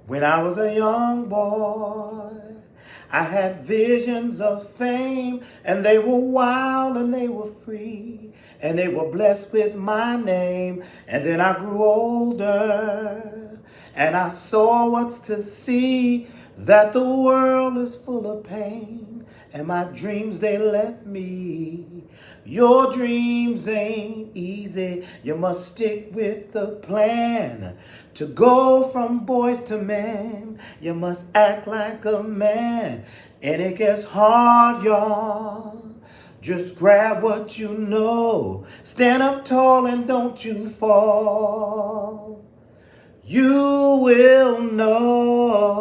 When I was a young boy, I had visions of fame, and they were wild and they were free, and they were blessed with my name. And then I grew older, and I saw what's to see, that the world is full of pain, and my dreams they left me. Your dreams ain't easy. You must stick with the plan. To go from boys to men, you must act like a man. And it gets hard, y'all. Just grab what you know. Stand up tall and don't you fall. You will know.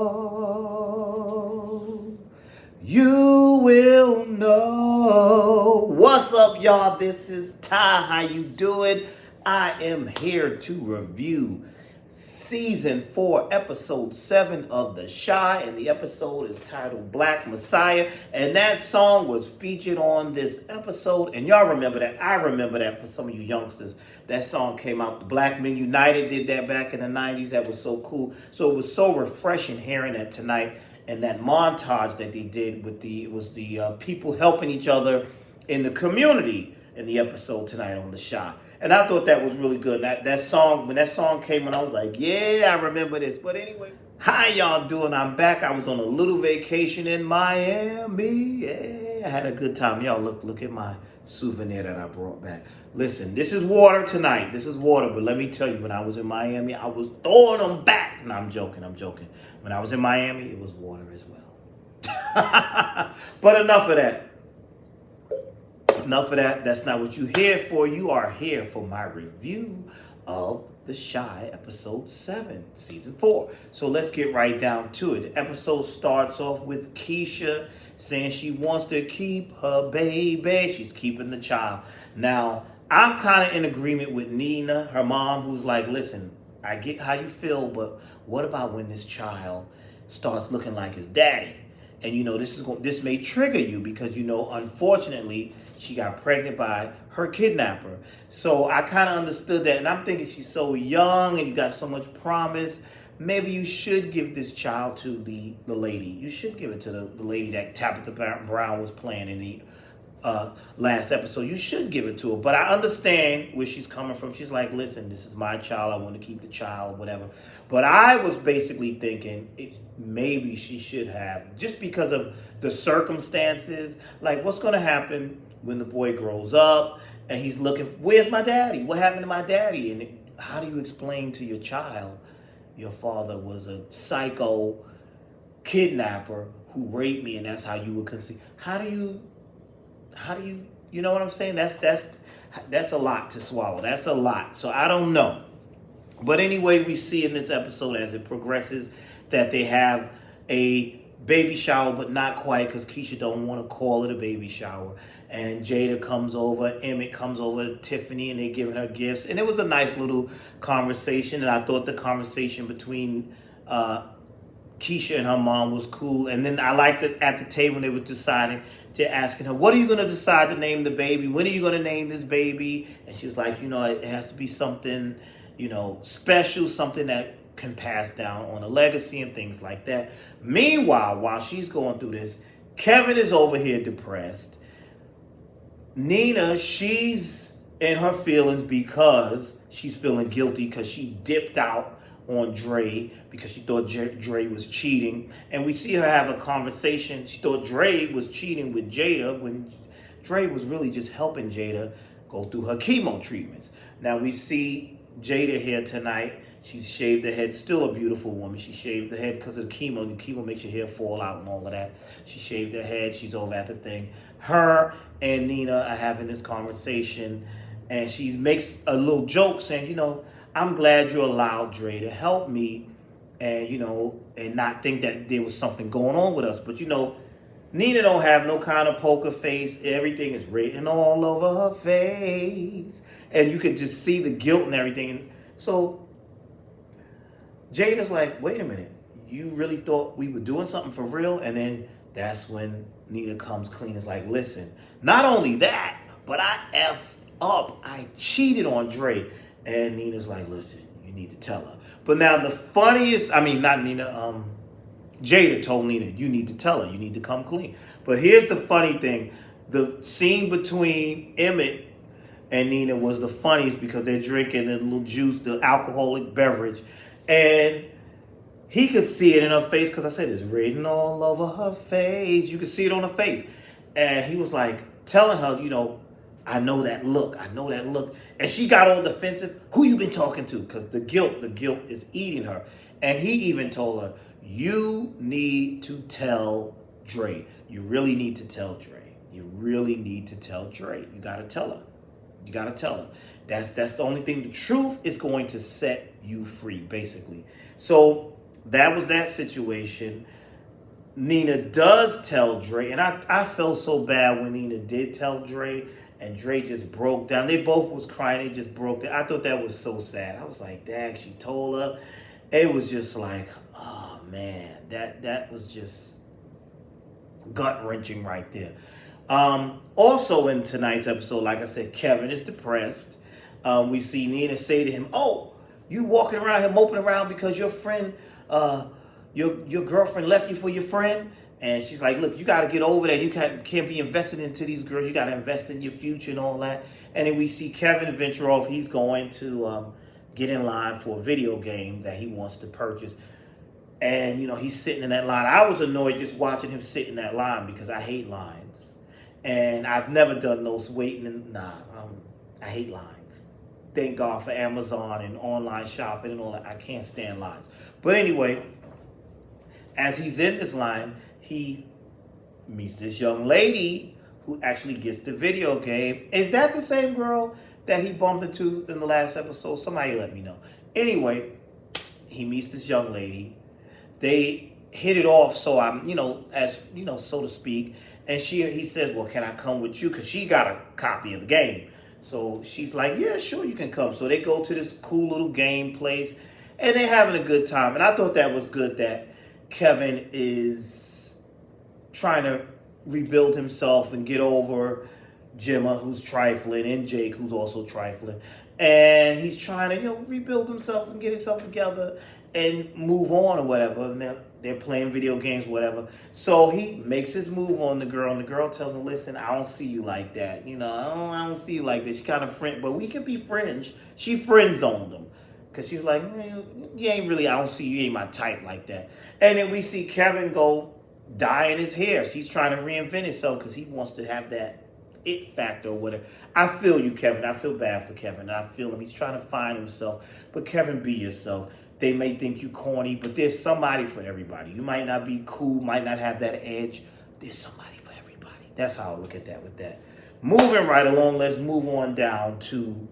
You will know. What's up, y'all? This is Ty. How you doing? I am here to review Season 4, Episode 7 of The Chi, and the episode is titled Black Messiah, and that song was featured on this episode, and y'all remember that. I remember that. For some of you youngsters, that song came out. The Black Men United did that back in the 90s. That was so cool. So it was so refreshing hearing that tonight, and that montage that they did with the people helping each other in the community in the episode tonight on The Chi. And I thought that was really good. That song, when that song came on, I was like, yeah, I remember this. But anyway, how y'all doing? I'm back. I was on a little vacation in Miami. Yeah, I had a good time. Y'all look at my souvenir that I brought back. Listen, this is water tonight. This is water. But let me tell you, when I was in Miami, I was throwing them back. No, I'm joking. When I was in Miami, it was water as well. But enough of that. Enough of that. That's not what you're here for. You are here for my review of The Chi, Episode 7, Season 4. So let's get right down to it. The episode starts off with Keisha saying she wants to keep her baby. She's keeping the child. Now, I'm kind of in agreement with Nina, her mom, who's like, listen, I get how you feel, but what about when this child starts looking like his daddy? And this may trigger you because unfortunately she got pregnant by her kidnapper. So I kind of understood that, and I'm thinking she's so young and you got so much promise. Maybe you should give this child to the lady. You should give it to the lady that Tabitha Brown was playing in the last episode. You should give it to her. But I understand where she's coming from. She's like, listen, this is my child. I want to keep the child, whatever. But I was basically thinking maybe she should have, just because of the circumstances. Like, what's going to happen when the boy grows up and he's looking, where's my daddy? What happened to my daddy? And how do you explain to your child your father was a psycho kidnapper who raped me, and that's how you would conceive? How do you, you know what I'm saying? That's a lot to swallow. That's a lot. So I don't know. But anyway, we see in this episode as it progresses that they have a baby shower, but not quite, because Keisha don't want to call it a baby shower. And Jada comes over, Emmett comes over, Tiffany, and they're giving her gifts. And it was a nice little conversation. And I thought the conversation between Keisha and her mom was cool. And then I liked it at the table when they were deciding, to asking her, what are you going to decide to name the baby? When are you going to name this baby? And she was like, it has to be something, special, something that can pass down on a legacy and things like that. Meanwhile, while she's going through this, Kevin is over here depressed. Nina, she's in her feelings because she's feeling guilty because she dipped out on Dre because she thought Dre was cheating. And we see her have a conversation. She thought Dre was cheating with Jada when Dre was really just helping Jada go through her chemo treatments. Now we see Jada here tonight. She's shaved her head. Still a beautiful woman. She shaved her head because of the chemo. The chemo makes your hair fall out and all of that. She shaved her head. She's over at the thing. Her and Nina are having this conversation, and she makes a little joke saying, I'm glad you allowed Dre to help me and, and not think that there was something going on with us. But, Nina don't have no kind of poker face. Everything is written all over her face. And you could just see the guilt and everything. So Jada's like, wait a minute. You really thought we were doing something for real? And then that's when Nina comes clean. It's like, listen, not only that, but I effed up. I cheated on Dre. And Nina's like, listen, You need to tell her. But now the funniest, I mean, not Nina, Jada told Nina, you need to tell her. You need to come clean. But here's the funny thing. The scene between Emmett and Nina was the funniest because they're drinking the little juice, the alcoholic beverage. And he could see it in her face because I said it's written all over her face. You could see it on her face. And he was like telling her, you know, I know that look. I know that look. And she got all defensive. Who you been talking to? Because the guilt is eating her. And he even told her, you need to tell Dre. You really need to tell Dre. You really need to tell Dre. You got to tell her. You got to tell her. That's the only thing. The truth is going to set you free, basically. So that was that situation. Nina does tell Dre, and I felt so bad when Nina did tell Dre, and Dre just broke down. They both was crying. They just broke down. I thought that was so sad. I was like, dang, she told her. It was just like, oh, man. That was just gut-wrenching right there. Also in tonight's episode, like I said, Kevin is depressed. We see Nina say to him, oh, you walking around here moping around because your friend, your girlfriend left you for your friend? And she's like, look, you got to get over that. You can't be invested into these girls. You got to invest in your future and all that. And then we see Kevin venture off. He's going to get in line for a video game that he wants to purchase. And, you know, he's sitting in that line. I was annoyed just watching him sit in that line because I hate lines. And I've never done those waiting. I hate lines. Thank God for Amazon and online shopping and all that. I can't stand lines. But anyway, as he's in this line, he meets this young lady who actually gets the video game. Is that the same girl that he bumped into in the last episode? Somebody let me know. Anyway, he meets this young lady. They hit it off, so I'm, as so to speak. And he says, well, can I come with you? Because she got a copy of the game. So she's like, yeah, sure, you can come. So they go to this cool little game place, and they're having a good time. And I thought that was good that Kevin is trying to rebuild himself and get over Gemma, who's trifling, and Jake, who's also trifling. And he's trying to, rebuild himself and get himself together and move on or whatever. And they're playing video games, whatever. So he makes his move on the girl, and the girl tells him, listen, I don't see you like that. I don't see you like this. She kind of friend, but we can be friends. She friend zoned him. Because she's like, you ain't really, I don't see you, ain't my type like that. And then we see Kevin go dye in his hair. So he's trying to reinvent himself because he wants to have that it factor or whatever. I feel you, Kevin. I feel bad for Kevin. I feel him. He's trying to find himself. But Kevin, be yourself. They may think you corny, but there's somebody for everybody. You might not be cool, might not have that edge. There's somebody for everybody. That's how I look at that with that. Moving right along, let's move on down to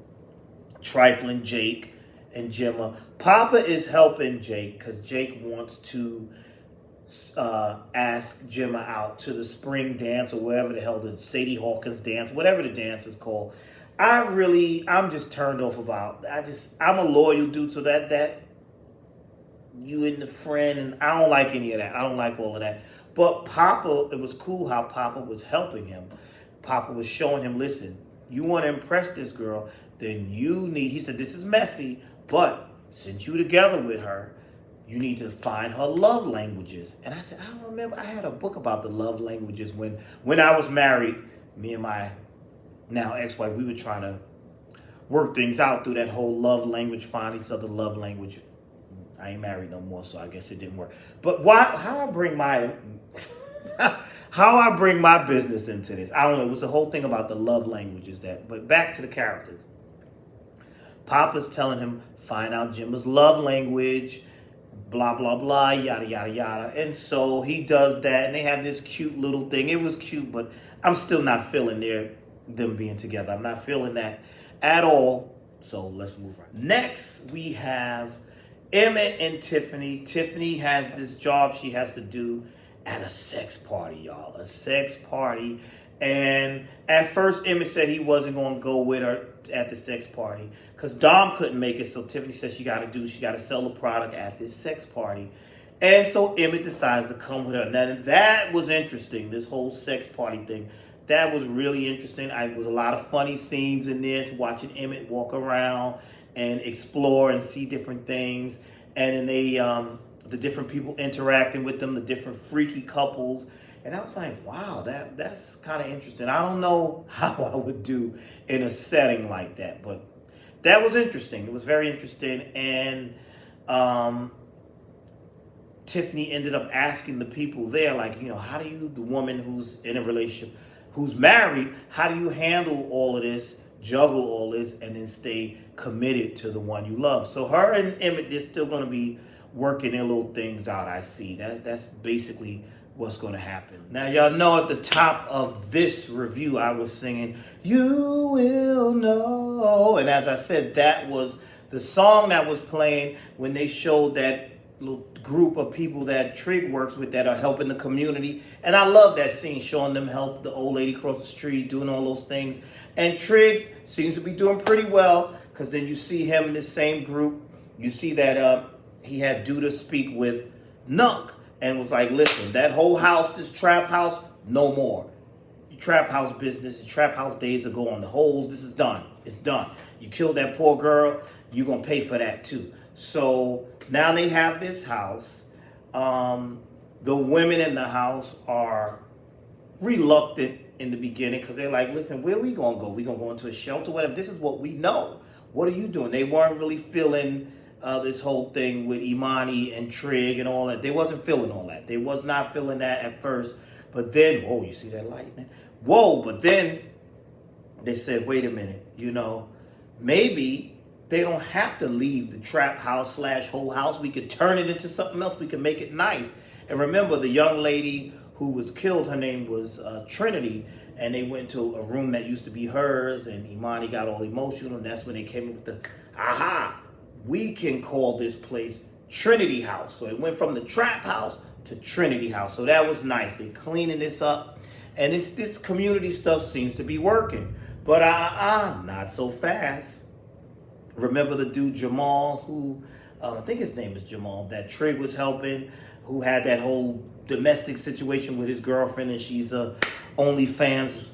trifling Jake and Gemma. Papa is helping Jake because Jake wants to ask Gemma out to the spring dance or whatever the hell, the Sadie Hawkins dance, whatever the dance is called. I'm just turned off about. I'm a loyal dude, so that you and the friend, and I don't like any of that. I don't like all of that. But Papa, it was cool how Papa was helping him. Papa was showing him, listen, you want to impress this girl, then he said, this is messy, but since you're together with her, you need to find her love languages. And I said, I don't remember. I had a book about the love languages when I was married. Me and my now ex-wife, we were trying to work things out through that whole love language, find each other love language. I ain't married no more, so I guess it didn't work. But how I bring my business into this, I don't know. It was the whole thing about the love languages but back to the characters. Papa's telling him, find out Gemma's love language, blah, blah, blah, yada, yada, yada. And so he does that, and they have this cute little thing. It was cute, but I'm still not feeling them being together. I'm not feeling that at all. So let's move on. Next, we have Emmett and Tiffany. Tiffany has this job she has to do at a sex party, y'all. A sex party. And at first, Emmett said he wasn't going to go with her at the sex party because Dom couldn't make it. So Tiffany said she got to sell the product at this sex party. And so Emmett decides to come with her. Now, that was interesting, this whole sex party thing. That was really interesting. There was a lot of funny scenes in this, watching Emmett walk around and explore and see different things. And then they, the different people interacting with them, the different freaky couples. And I was like, wow, that's kind of interesting. I don't know how I would do in a setting like that, but that was interesting. It was very interesting. And Tiffany ended up asking the people there, like, how do you, the woman who's in a relationship, who's married, how do you handle all of this, juggle all this, and then stay committed to the one you love? So her and Emmett, they're still going to be working their little things out. I see that's basically what's going to happen. Now, y'all know at the top of this review, I was singing, "You Will Know." And as I said, that was the song that was playing when they showed that little group of people that Trig works with that are helping the community. And I love that scene, showing them help the old lady across the street, doing all those things. And Trig seems to be doing pretty well, because then you see him in this same group. You see that he had Duda speak with Nuck and was like, listen, that whole house, this trap house, no more. Your trap house business, your trap house days are gone. The holes, this is done. It's done. You killed that poor girl, you're going to pay for that too. So now they have this house. The women in the house are reluctant in the beginning, because they're like, listen, where are we going to go? We going to go into a shelter, whatever. This is what we know. What are you doing? They weren't really feeling this whole thing with Imani and Trig and all that. They wasn't feeling all that. They was not feeling that at first. But then, whoa, you see that light, man? Whoa, but then they said, wait a minute, maybe they don't have to leave the trap house / whole house. We could turn it into something else. We could make it nice. And remember, the young lady who was killed, her name was Trinity, and they went to a room that used to be hers, and Imani got all emotional, and that's when they came up with the, we can call this place Trinity House. So it went from the trap house to Trinity House. So that was nice. They're cleaning this up, and this community stuff seems to be working. But not so fast. Remember the dude Jamal, who I think his name is Jamal, that Trig was helping, who had that whole domestic situation with his girlfriend, and she's a OnlyFans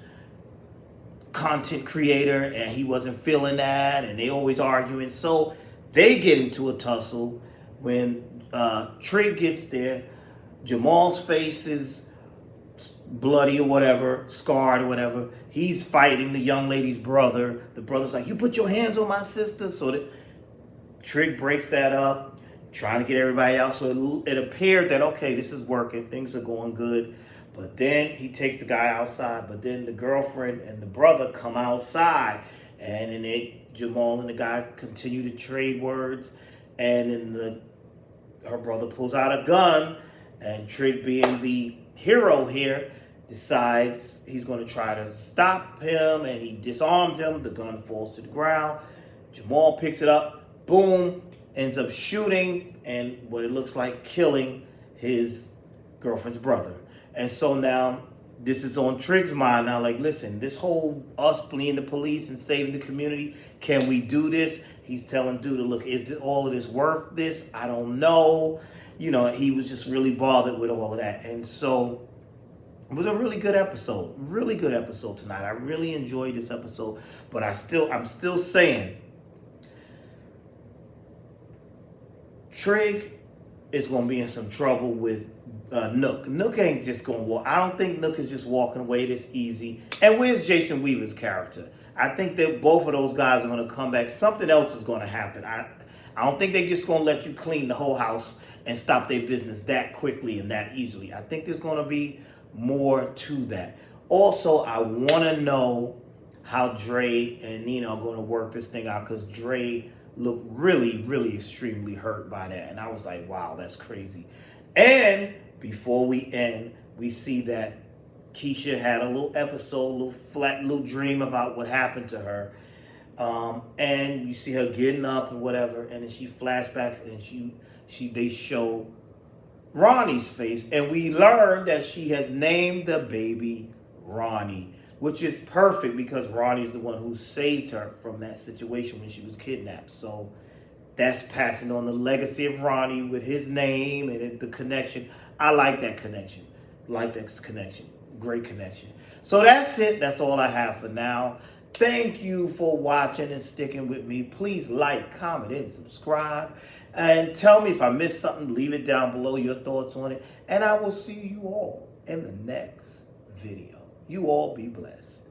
content creator, and he wasn't feeling that, and they always arguing. So they get into a tussle. When Trig gets there, Jamal's face is bloody or whatever, scarred or whatever. He's fighting the young lady's brother. The brother's like, you put your hands on my sister. So that Trig breaks that up, trying to get everybody out. So it appeared that, okay, this is working. Things are going good. But then he takes the guy outside. But then the girlfriend and the brother come outside. And then Jamal and the guy continue to trade words. And then her brother pulls out a gun. And Trig, being the hero here, decides he's going to try to stop him, and he disarmed him. The gun falls to the ground. Jamal picks it up, boom, ends up shooting and what it looks like killing his girlfriend's brother. And so now this is on Trig's mind now, like, listen, this whole us fleeing the police and saving the community, can we do this? He's telling Duda, look, is all of this worth this? I don't know. He was just really bothered with all of that. And so it was a really good episode tonight. I really enjoyed this episode, but I'm still saying Trig is going to be in some trouble with Nook. Nook ain't just going to walk. I don't think Nook is just walking away this easy. And where's Jason Weaver's character? I think that both of those guys are going to come back. Something else is going to happen. I don't think they're just going to let you clean the whole house and stop their business that quickly and that easily. I think there's going to be more to that. Also, I want to know how Dre and Nina are going to work this thing out, because Dre looked really, really extremely hurt by that. And I was like, wow, that's crazy. And before we end, we see that Keisha had a little episode, little dream about what happened to her. And you see her getting up and whatever, and then she flashbacks and they show Ronnie's face, and we learned that she has named the baby Ronnie, which is perfect because Ronnie's the one who saved her from that situation when she was kidnapped. So that's passing on the legacy of Ronnie with his name and the connection. I like that connection. Great connection. So that's it. That's all I have for now. Thank you for watching and sticking with me. Please like, comment, and subscribe. And tell me if I missed something. Leave it down below, your thoughts on it. And I will see you all in the next video. You all be blessed.